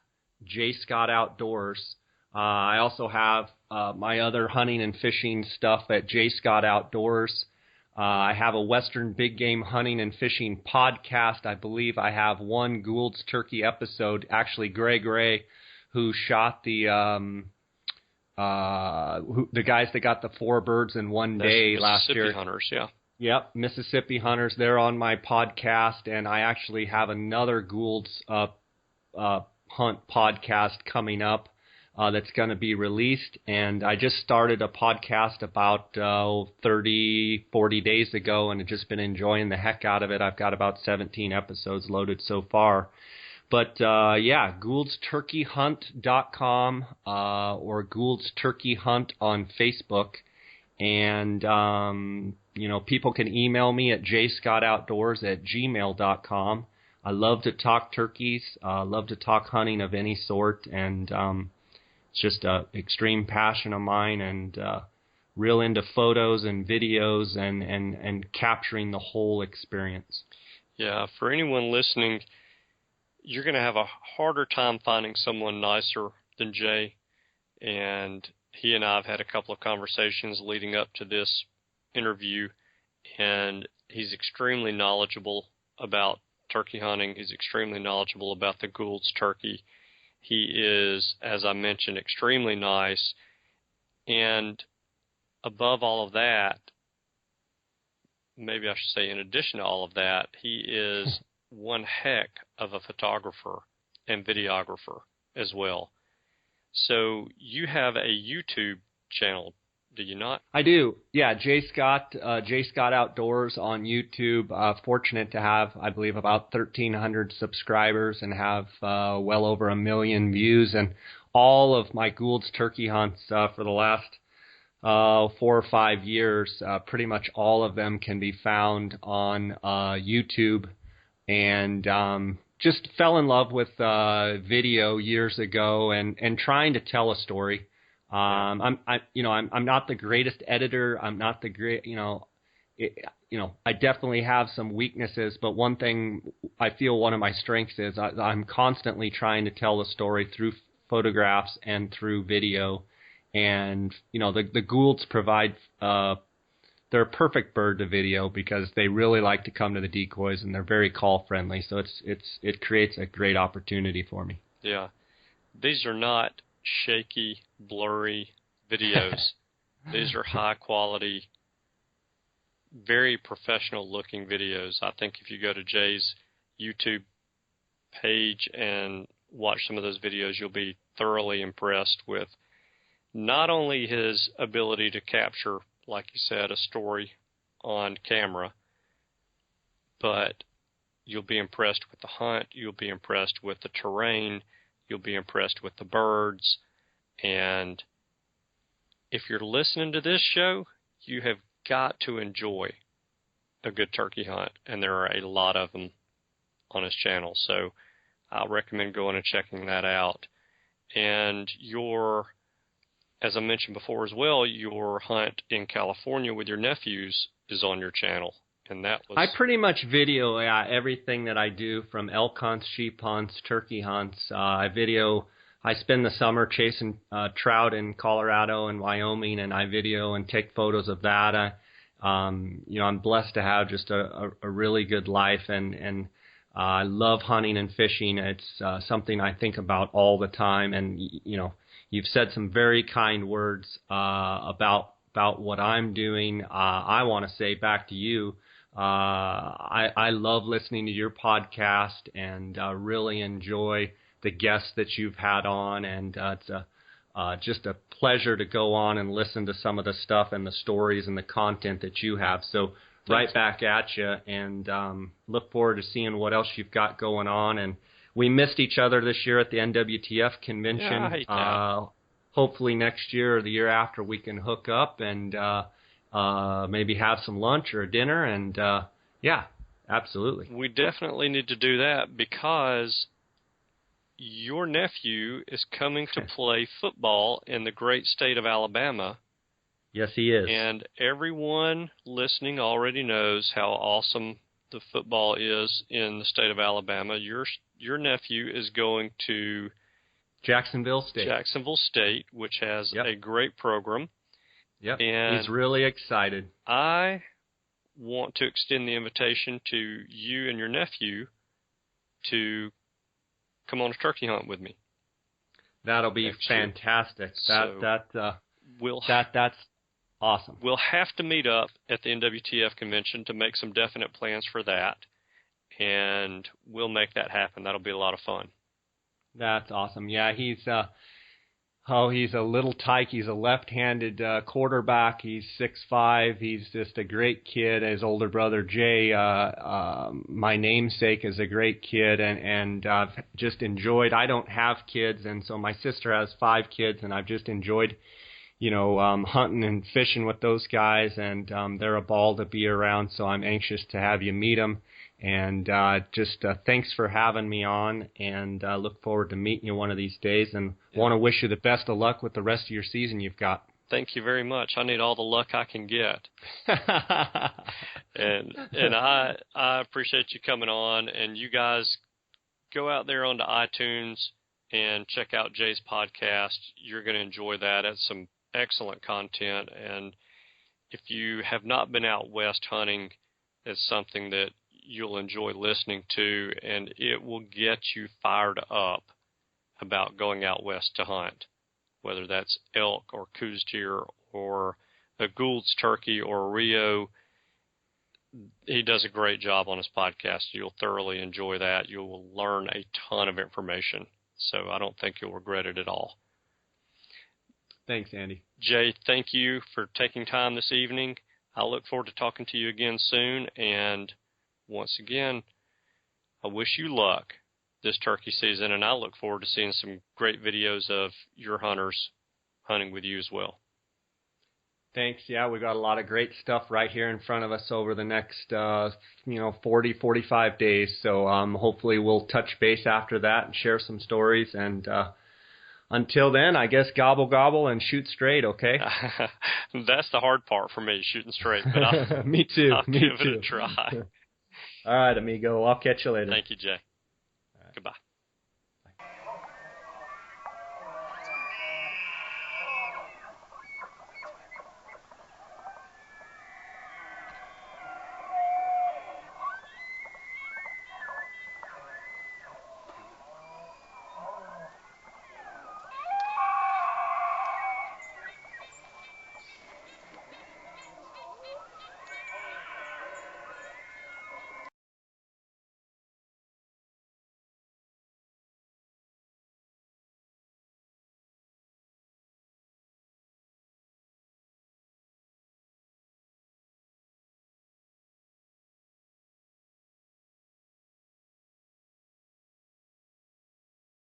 JScottOutdoors. I also have my other hunting and fishing stuff at JScottOutdoors. I have a Western Big Game Hunting and Fishing podcast. I believe I have one Goulds turkey episode. Actually, Greg Ray, who shot the guys that got the 4 birds in one day last year. Mississippi hunters, yeah. Yep, Mississippi hunters. They're on my podcast, and I actually have another Goulds hunt podcast coming up that's going to be released. And I just started a podcast about 30, 40 days ago, and I've just been enjoying the heck out of it. I've got about 17 episodes loaded so far. But, yeah, gouldstturkeyhunt.com or Goulds Turkey Hunt on Facebook. And, people can email me at jscottoutdoors@gmail.com. I love to talk turkeys, love to talk hunting of any sort, and it's just an extreme passion of mine, and real into photos and videos and capturing the whole experience. Yeah, for anyone listening, you're going to have a harder time finding someone nicer than Jay, and he and I have had a couple of conversations leading up to this interview, and he's extremely knowledgeable about turkey hunting. He's extremely knowledgeable about the Goulds turkey. He is, as I mentioned, extremely nice, and above all of that, maybe I should say in addition to all of that, he is one heck of a photographer and videographer as well. So you have a YouTube channel, do you not? I do. Yeah, J Scott Outdoors on YouTube. Fortunate to have, I believe, about 1,300 subscribers and have well over 1 million views. And all of my Goulds turkey hunts for the last 4 or 5 years, pretty much all of them can be found on YouTube. And just fell in love with video years ago and trying to tell a story. I'm not the greatest editor. I'm not the great, I definitely have some weaknesses, but one thing I feel one of my strengths is I'm constantly trying to tell the story through photographs and through video. And, the Goulds provide, they're a perfect bird to video because they really like to come to the decoys and they're very call friendly. So it creates a great opportunity for me. Yeah. These are not shaky, blurry videos. These are high quality, very professional looking videos. I think if you go to Jay's YouTube page and watch some of those videos, you'll be thoroughly impressed with not only his ability to capture, like you said, a story on camera, but you'll be impressed with the hunt, you'll be impressed with the terrain, you'll be impressed with the birds, and if you're listening to this show, you have got to enjoy a good turkey hunt, and there are a lot of them on his channel, so I'll recommend going and checking that out. And as I mentioned before as well, your hunt in California with your nephews is on your channel. And that was... I pretty much video everything that I do, from elk hunts, sheep hunts, turkey hunts. I spend the summer chasing trout in Colorado and Wyoming, and I video and take photos of that. I'm blessed to have just a really good life, and I love hunting and fishing. It's something I think about all the time, and you've said some very kind words about what I'm doing. I want to say back to you, I love listening to your podcast, and really enjoy the guests that you've had on, and it's just a pleasure to go on and listen to some of the stuff and the stories and the content that you have. So right back at you, and look forward to seeing what else you've got going on. And we missed each other this year at the NWTF convention. Yeah, I hate that. Hopefully next year or the year after we can hook up and maybe have some lunch or a dinner. And yeah, absolutely. We definitely need to do that, because your nephew is coming to play football in the great state of Alabama. Yes, he is. And everyone listening already knows how awesome the football is in the state of Alabama. Your nephew is going to Jacksonville State, which has a great program. Yep. And he's really excited. I want to extend the invitation to you and your nephew to come on a turkey hunt with me. That'll be fantastic. That's awesome. We'll have to meet up at the NWTF convention to make some definite plans for that, and we'll make that happen. That'll be a lot of fun. That's awesome. Yeah, he's a little tyke. He's a left-handed quarterback. He's 6'5". He's just a great kid. His older brother, Jay, my namesake, is a great kid, and I've just enjoyed. I don't have kids, and so my sister has 5 kids, and I've just enjoyed, hunting and fishing with those guys, and they're a ball to be around, so I'm anxious to have you meet them. And thanks for having me on, and look forward to meeting you one of these days, and want to wish you the best of luck with the rest of your season you've got. Thank you very much. I need all the luck I can get. and I appreciate you coming on, and you guys go out there onto iTunes and check out Jay's podcast. You're going to enjoy that. It's some excellent content, and if you have not been out west hunting, it's something that you'll enjoy listening to, and it will get you fired up about going out west to hunt, whether that's elk or Coues deer or a Gould's turkey or a Rio. He does a great job on his podcast. You'll thoroughly enjoy that. You will learn a ton of information, so I don't think you'll regret it at all. Thanks, Andy. Jay, thank you for taking time this evening. I look forward to talking to you again soon, and once again, I wish you luck this turkey season, and I look forward to seeing some great videos of your hunters hunting with you as well. Thanks. Yeah, we got a lot of great stuff right here in front of us over the next 40, 45 days. So hopefully we'll touch base after that and share some stories. And until then, I guess gobble, gobble, and shoot straight, okay? That's the hard part for me, shooting straight. But Me too. I'll give it a try. All right, amigo. I'll catch you later. Thank you, Jay.